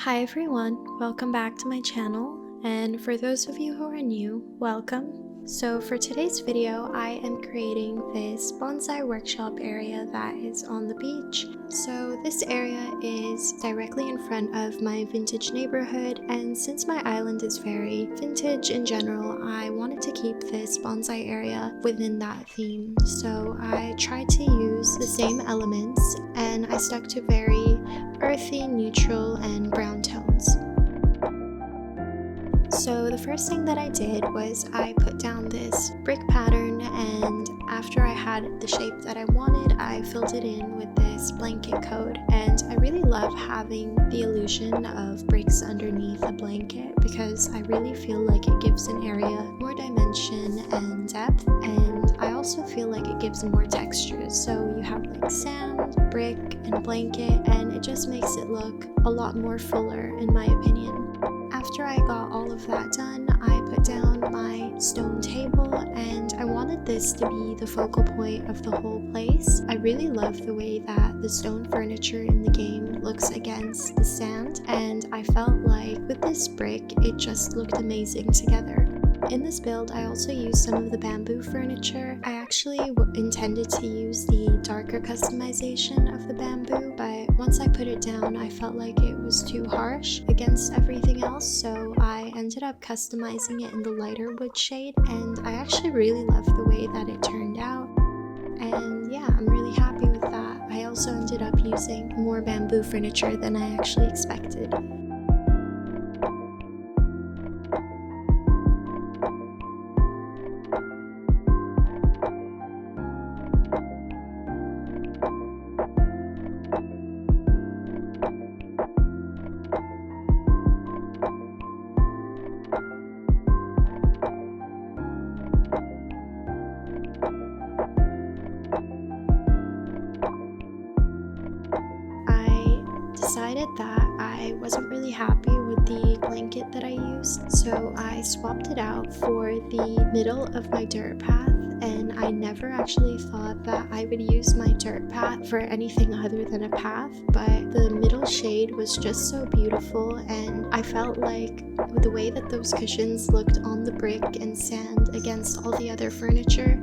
Hi everyone, welcome back to my channel, and for those of you who are new, welcome. So for today's video, I am creating this bonsai workshop area that is on the beach. So this area is directly in front of my vintage neighborhood, and since my island is very vintage in general, I wanted to keep this bonsai area within that theme. So I tried to use the same elements, and I stuck to very earthy, neutral, and brown tones. So the first thing that I did was I put down this brick pattern, and after I had the shape that I wanted, I filled it in with this blanket coat. And I really love having the illusion of bricks underneath a blanket because I really feel like it gives an area more dimension and depth, and I also feel like it gives more texture. So you have like sand, brick, and blanket, and it just makes it look a lot more fuller in my opinion. After I got all of that done, I put down my stone table, and I wanted this to be the focal point of the whole place. I really love the way that the stone furniture in the game looks against the sand, and I felt like with this brick, it just looked amazing together. In this build, I also used some of the bamboo furniture. I actually intended to use the darker customization of the bamboo, but once I put it down, I felt like it was too harsh against everything else, so I ended up customizing it in the lighter wood shade, and I actually really love the way that it turned out. And yeah, I'm really happy with that. I also ended up using more bamboo furniture than I actually expected. Decided that I wasn't really happy with the blanket that I used, so I swapped it out for the middle of my dirt path, and I never actually thought that I would use my dirt path for anything other than a path, but the middle shade was just so beautiful, and I felt like with the way that those cushions looked on the brick and sand against all the other furniture,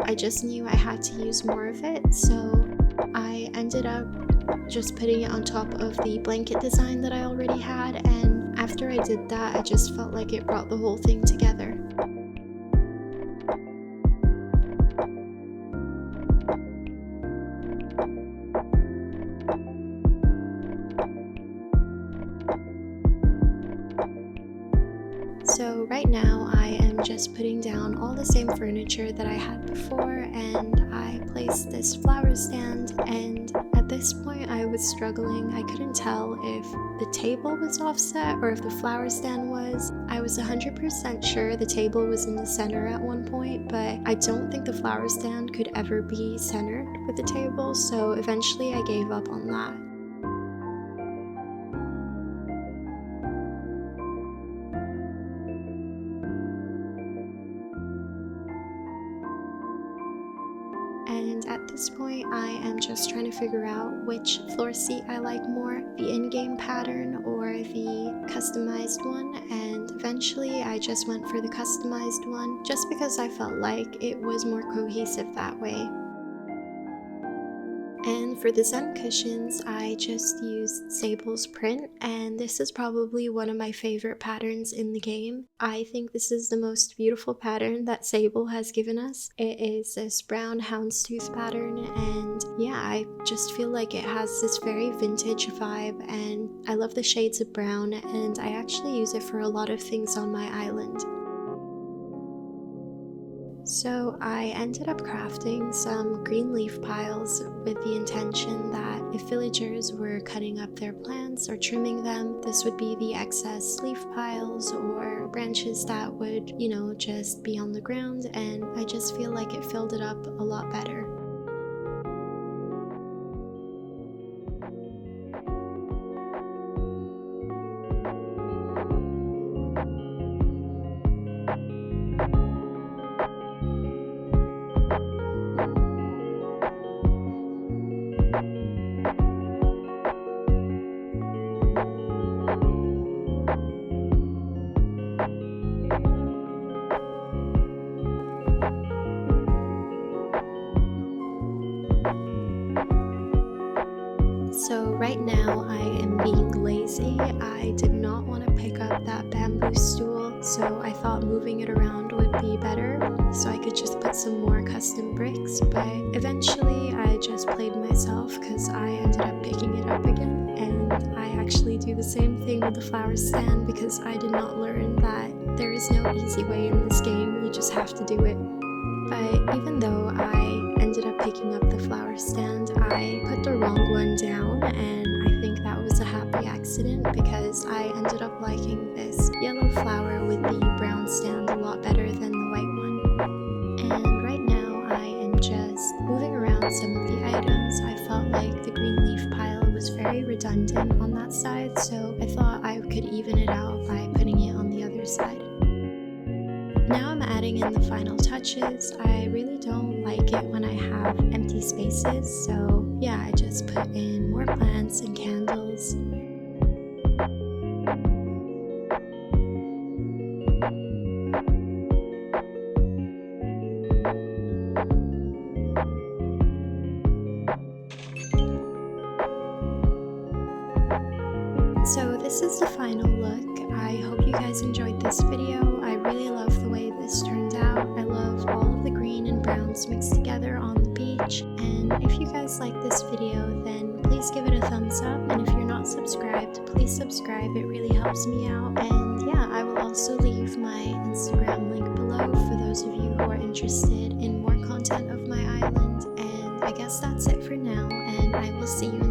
I just knew I had to use more of it, so I ended up just putting it on top of the blanket design that I already had, and after I did that, I just felt like it brought the whole thing together. So right now I am just putting down all the same furniture that I had before, and I placed this flower stand, and at this point I was struggling. I couldn't tell if the table was offset or if the flower stand was. I was 100% sure the table was in the center at one point, but I don't think the flower stand could ever be centered with the table, so eventually I gave up on that. And at this point, I am just trying to figure out which floor seat I like more, the in-game pattern or the customized one, and eventually I just went for the customized one just because I felt like it was more cohesive that way. And for the Zen Cushions, I just used Sable's print, and this is probably one of my favorite patterns in the game. I think this is the most beautiful pattern that Sable has given us. It is this brown houndstooth pattern, and yeah, I just feel like it has this very vintage vibe, and I love the shades of brown, and I actually use it for a lot of things on my island. So I ended up crafting some green leaf piles with the intention that if villagers were cutting up their plants or trimming them, this would be the excess leaf piles or branches that would, just be on the ground, and I just feel like it filled it up a lot better. lazy. I did not want to pick up that bamboo stool, so I thought moving it around would be better so I could just put some more custom bricks, but eventually I just played myself because I ended up picking it up again. And I actually do the same thing with the flower stand because I did not learn that there is no easy way in this game, you just have to do it. But even though I ended up picking up the flower stand, I put the wrong one down, and I think that was a happy accident because I ended up liking this yellow flower with the brown stand a lot better than the white one. And right now I am just moving around some of the items. I felt like the green leaf pile was very redundant on that side, so I thought I could even it out by putting it on the other side. Now I'm adding in the final touches. I really don't like it when I have empty spaces, so yeah, I just put in more plants and candles. So this is the final look. I hope you guys enjoyed this video. I really love the way this turned out. I love all of the green and browns mixed together on the beach. And if you guys like this video, then please give it a thumbs up. And if you're not subscribed, please subscribe. It really helps me out. And yeah, I will also leave my Instagram link below for those of you who are interested in more content of my island. And I guess that's it for now. And I will see you